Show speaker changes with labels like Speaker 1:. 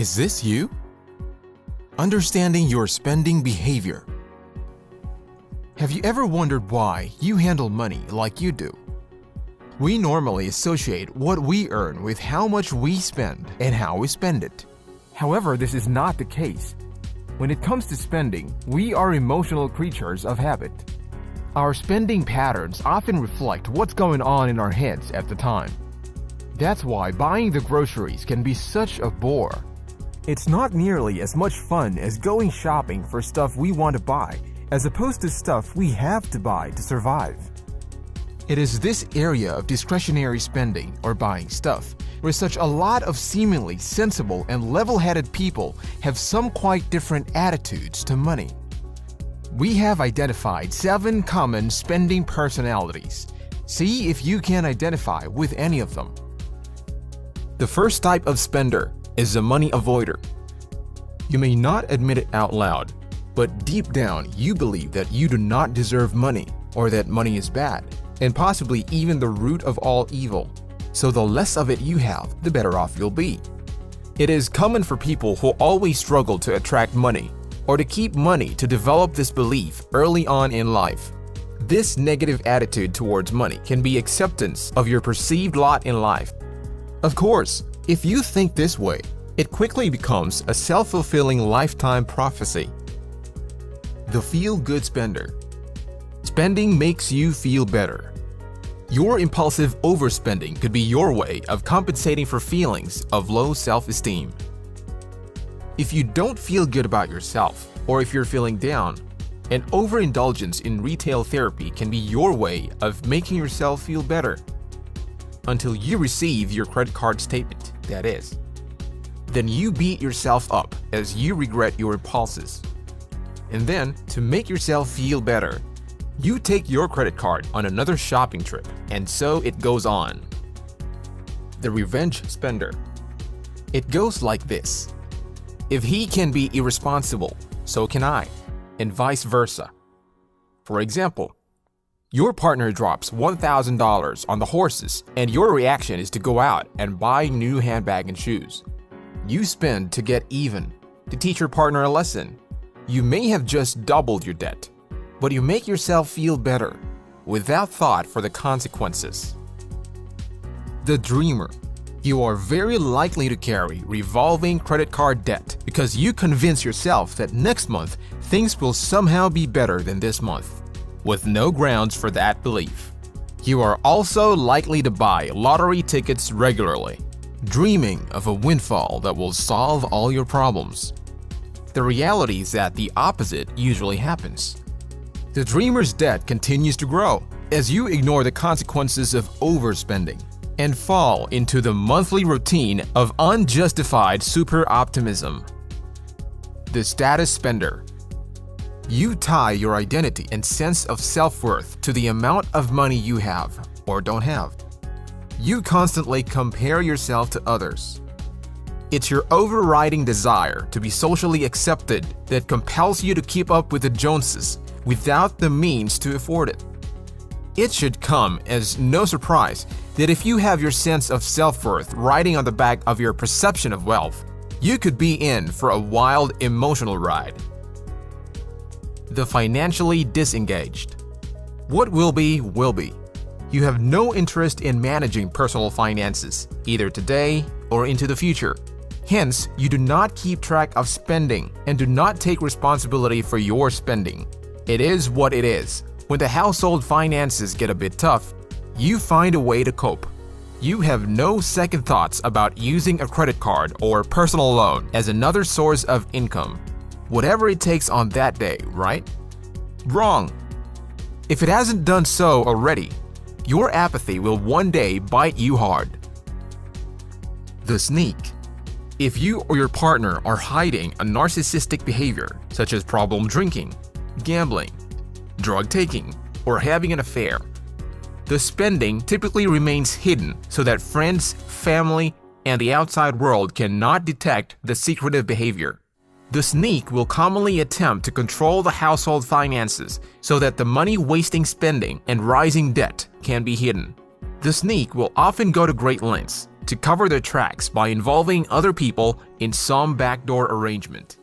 Speaker 1: Is this you? Understanding your spending behavior. Have you ever wondered why you handle money like you do? We normally associate what we earn with how much we spend and how we spend it.
Speaker 2: However, this is not the case. When it comes to spending, we are emotional creatures of habit. Our spending patterns often reflect what's going on in our heads at the time. That's why buying the groceries can be such a bore. It's not nearly as much fun as going shopping for stuff we want to buy, as opposed to stuff we have to buy to survive.
Speaker 1: It is this area of discretionary spending or buying stuff where such a lot of seemingly sensible and level-headed people have some quite different attitudes to money. We have identified 7 common spending personalities. See if you can identify with any of them. The first type of spender is a money avoider. You may not admit it out loud, but deep down you believe that you do not deserve money or that money is bad, and possibly even the root of all evil. So the less of it you have, the better off you'll be. It is common for people who always struggle to attract money or to keep money to develop this belief early on in life. This negative attitude towards money can be acceptance of your perceived lot in life. Of course, if you think this way, it quickly becomes a self-fulfilling lifetime prophecy. The feel-good spender. Spending makes you feel better. Your impulsive overspending could be your way of compensating for feelings of low self-esteem. If you don't feel good about yourself, or if you're feeling down, an overindulgence in retail therapy can be your way of making yourself feel better. Until you receive your credit card statement, that is. Then you beat yourself up as you regret your impulses. And then, to make yourself feel better, you take your credit card on another shopping trip, and so it goes on. The revenge spender. It goes like this. If he can be irresponsible, so can I, and vice versa. For example, your partner drops $1,000 on the horses, and your reaction is to go out and buy a new handbag and shoes. You spend to get even, to teach your partner a lesson. You may have just doubled your debt, but you make yourself feel better, without thought for the consequences. The dreamer. You are very likely to carry revolving credit card debt because you convince yourself that next month things will somehow be better than this month, with no grounds for that belief. You are also likely to buy lottery tickets regularly, dreaming of a windfall that will solve all your problems. The reality is that the opposite usually happens. The dreamer's debt continues to grow as you ignore the consequences of overspending and fall into the monthly routine of unjustified super-optimism. The status spender. You tie your identity and sense of self-worth to the amount of money you have or don't have. You constantly compare yourself to others. It's your overriding desire to be socially accepted that compels you to keep up with the Joneses without the means to afford it. It should come as no surprise that if you have your sense of self-worth riding on the back of your perception of wealth, you could be in for a wild emotional ride. The financially disengaged. What will be, will be. You have no interest in managing personal finances, either today or into the future. Hence, you do not keep track of spending and do not take responsibility for your spending. It is what it is. When the household finances get a bit tough, you find a way to cope. You have no second thoughts about using a credit card or personal loan as another source of income. Whatever it takes on that day, right? Wrong. If it hasn't done so already, your apathy will one day bite you hard. The sneak. If you or your partner are hiding a narcissistic behavior, such as problem drinking, gambling, drug taking, or having an affair, the spending typically remains hidden so that friends, family, and the outside world cannot detect the secretive behavior. The sneak will commonly attempt to control the household finances so that the money-wasting spending and rising debt can be hidden. The sneak will often go to great lengths to cover their tracks by involving other people in some backdoor arrangement.